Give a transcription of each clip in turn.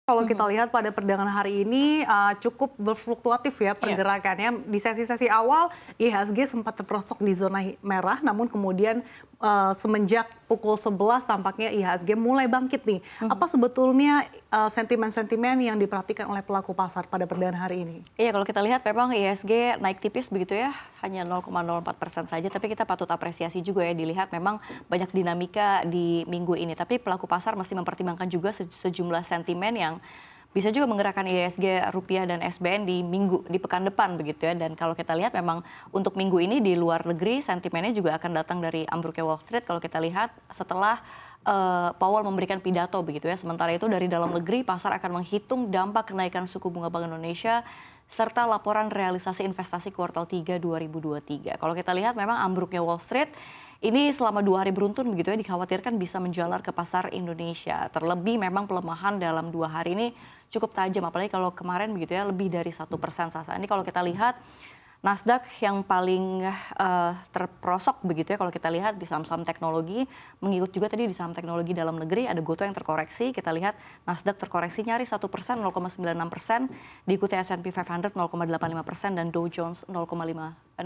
Kalau kita lihat pada perdagangan hari ini cukup berfluktuatif ya pergerakannya. Di sesi-sesi awal IHSG sempat terperosok di zona merah, namun kemudian semenjak pukul 11 tampaknya IHSG mulai bangkit nih. Apa sebetulnya sentimen-sentimen yang diperhatikan oleh pelaku pasar pada perdagangan hari ini? Iya, kalau kita lihat memang IHSG naik tipis begitu ya, hanya 0,04% saja, tapi kita patut apresiasi juga ya, dilihat memang banyak dinamika di minggu ini. Tapi pelaku pasar mesti mempertimbangkan juga sejumlah sentimen yang bisa juga menggerakkan IHSG, rupiah dan SBN di pekan depan begitu ya. Dan kalau kita lihat memang untuk minggu ini di luar negeri sentimennya juga akan datang dari ambruknya Wall Street kalau kita lihat setelah Powell memberikan pidato begitu ya. Sementara itu dari dalam negeri pasar akan menghitung dampak kenaikan suku bunga Bank Indonesia serta laporan realisasi investasi kuartal 3 2023. Kalau kita lihat memang ambruknya Wall Street ini selama 2 hari beruntun begitu ya, dikhawatirkan bisa menjalar ke pasar Indonesia. Terlebih memang pelemahan dalam 2 hari ini cukup tajam, apalagi kalau kemarin begitu ya lebih dari 1% Sasa. Ini kalau kita lihat Nasdaq yang paling terperosok begitu ya kalau kita lihat di saham-saham teknologi, mengikut juga tadi di saham teknologi dalam negeri ada Gotoh yang terkoreksi. Kita lihat Nasdaq terkoreksi nyaris 1%, 0,96%, diikuti S&P 500 0,85% dan Dow Jones 0,75%.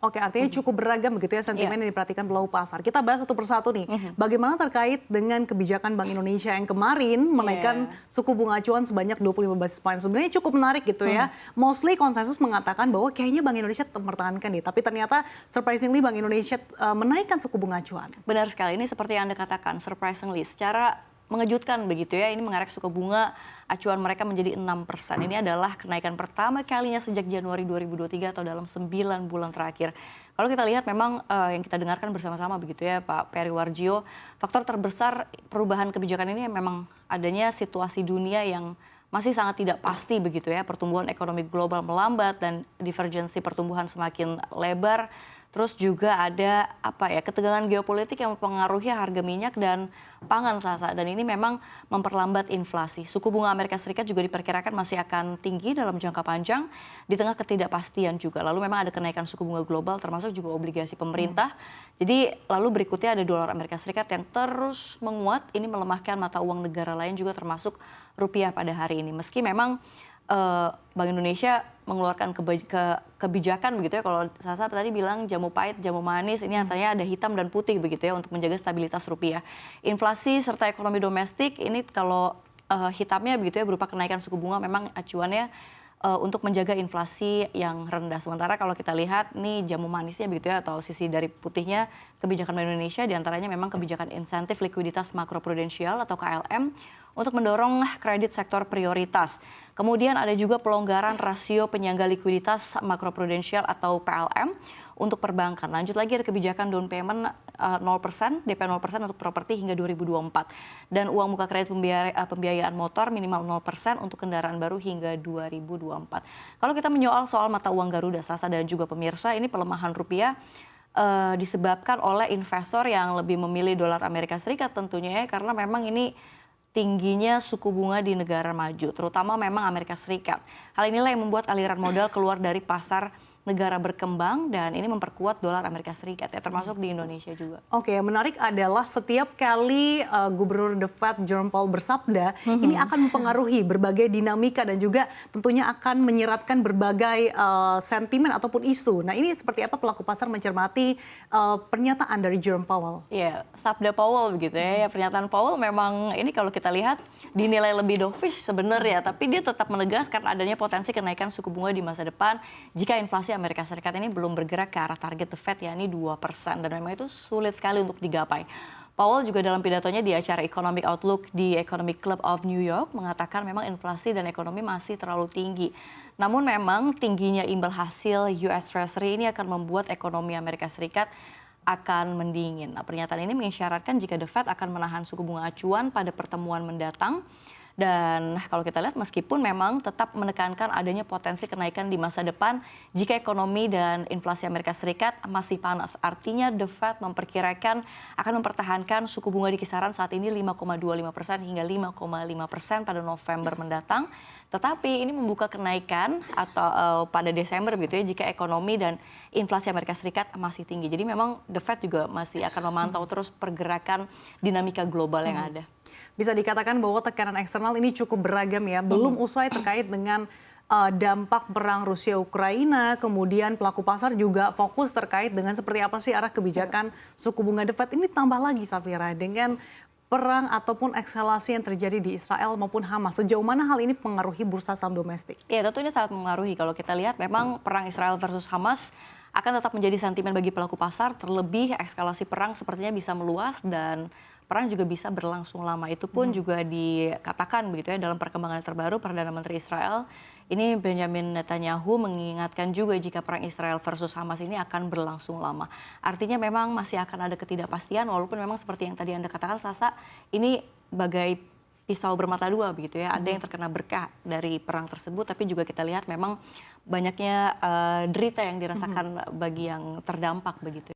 Oke, artinya cukup beragam begitu ya sentimen yang diperhatikan pelaku pasar. Kita bahas satu persatu nih. Bagaimana terkait dengan kebijakan Bank Indonesia yang kemarin menaikkan suku bunga acuan sebanyak 25 basis point. Sebenarnya cukup menarik gitu ya. Mostly konsensus mengatakan bahwa kayaknya Bank Indonesia tetap mempertahankan nih. Tapi ternyata surprisingly Bank Indonesia menaikkan suku bunga acuan. Benar sekali, ini seperti yang Anda katakan, surprisingly. Secara mengejutkan begitu ya, ini mengerek suku bunga acuan mereka menjadi 6%. Ini adalah kenaikan pertama kalinya sejak Januari 2023 atau dalam 9 bulan terakhir. Kalau kita lihat memang yang kita dengarkan bersama-sama begitu ya Pak Peri Warjio, faktor terbesar perubahan kebijakan ini memang adanya situasi dunia yang masih sangat tidak pasti begitu ya, pertumbuhan ekonomi global melambat dan divergensi pertumbuhan semakin lebar. Terus juga ada ketegangan geopolitik yang mempengaruhi harga minyak dan pangan Sasa, dan ini memang memperlambat inflasi. Suku bunga Amerika Serikat juga diperkirakan masih akan tinggi dalam jangka panjang di tengah ketidakpastian juga. Lalu memang ada kenaikan suku bunga global termasuk juga obligasi pemerintah. Jadi lalu berikutnya ada dolar Amerika Serikat yang terus menguat, ini melemahkan mata uang negara lain juga termasuk rupiah pada hari ini. Meski memang Bank Indonesia mengeluarkan kebijakan begitu ya, kalau Sasa tadi bilang jamu pahit, jamu manis, ini artinya ada hitam dan putih begitu ya untuk menjaga stabilitas rupiah. Inflasi serta ekonomi domestik ini kalau hitamnya begitu ya berupa kenaikan suku bunga memang acuannya untuk menjaga inflasi yang rendah. Sementara kalau kita lihat nih jamu manisnya begitu ya atau sisi dari putihnya kebijakan Bank Indonesia diantaranya memang kebijakan insentif likuiditas makroprudensial atau KLM untuk mendorong kredit sektor prioritas. Kemudian ada juga pelonggaran rasio penyangga likuiditas makroprudensial atau PLM untuk perbankan. Lanjut lagi ada kebijakan down payment 0%, DP 0% untuk properti hingga 2024. Dan uang muka kredit pembiayaan motor minimal 0% untuk kendaraan baru hingga 2024. Kalau kita menyoal soal mata uang Garuda, Sasa dan juga pemirsa, ini pelemahan rupiah disebabkan oleh investor yang lebih memilih dolar Amerika Serikat tentunya ya, karena memang ini tingginya suku bunga di negara maju, terutama memang Amerika Serikat. Hal inilah yang membuat aliran modal keluar dari pasar negara berkembang dan ini memperkuat dolar Amerika Serikat ya, termasuk di Indonesia juga. Oke, yang menarik adalah setiap kali Gubernur The Fed Jerome Powell bersabda, ini akan mempengaruhi berbagai dinamika dan juga tentunya akan menyeratkan berbagai sentimen ataupun isu. Nah, ini seperti apa pelaku pasar mencermati pernyataan dari Jerome Powell? Iya, sabda Powell begitu ya. Pernyataan Powell memang ini kalau kita lihat dinilai lebih dovish sebenarnya, tapi dia tetap menegaskan adanya potensi kenaikan suku bunga di masa depan jika inflasi Amerika Serikat ini belum bergerak ke arah target The Fed yakni 2%, dan memang itu sulit sekali untuk digapai. Powell juga dalam pidatonya di acara Economic Outlook di Economic Club of New York mengatakan memang inflasi dan ekonomi masih terlalu tinggi. Namun memang tingginya imbal hasil US Treasury ini akan membuat ekonomi Amerika Serikat akan mendingin. Nah, pernyataan ini mengisyaratkan jika The Fed akan menahan suku bunga acuan pada pertemuan mendatang. Dan kalau kita lihat meskipun memang tetap menekankan adanya potensi kenaikan di masa depan jika ekonomi dan inflasi Amerika Serikat masih panas. Artinya The Fed memperkirakan akan mempertahankan suku bunga di kisaran saat ini 5,25% hingga 5,5% pada November mendatang. Tetapi ini membuka kenaikan atau pada Desember gitu ya jika ekonomi dan inflasi Amerika Serikat masih tinggi. Jadi memang The Fed juga masih akan memantau terus pergerakan dinamika global yang ada. bisa dikatakan bahwa tekanan eksternal ini cukup beragam ya. Belum usai terkait dengan dampak perang Rusia-Ukraina, kemudian pelaku pasar juga fokus terkait dengan seperti apa sih arah kebijakan suku bunga The Fed. Ini tambah lagi Safira dengan perang ataupun eskalasi yang terjadi di Israel maupun Hamas. Sejauh mana hal ini mempengaruhi bursa saham domestik? Ya, tentu ini sangat mempengaruhi. Kalau kita lihat memang perang Israel versus Hamas akan tetap menjadi sentimen bagi pelaku pasar, terlebih eskalasi perang sepertinya bisa meluas dan perang juga bisa berlangsung lama. Itu pun juga dikatakan begitu ya dalam perkembangan terbaru Perdana Menteri Israel. Ini Benjamin Netanyahu mengingatkan juga jika perang Israel versus Hamas ini akan berlangsung lama. Artinya memang masih akan ada ketidakpastian walaupun memang seperti yang tadi Anda katakan Sasa, ini bagai pisau bermata dua begitu ya. Ada yang terkena berkah dari perang tersebut tapi juga kita lihat memang banyaknya derita yang dirasakan bagi yang terdampak begitu.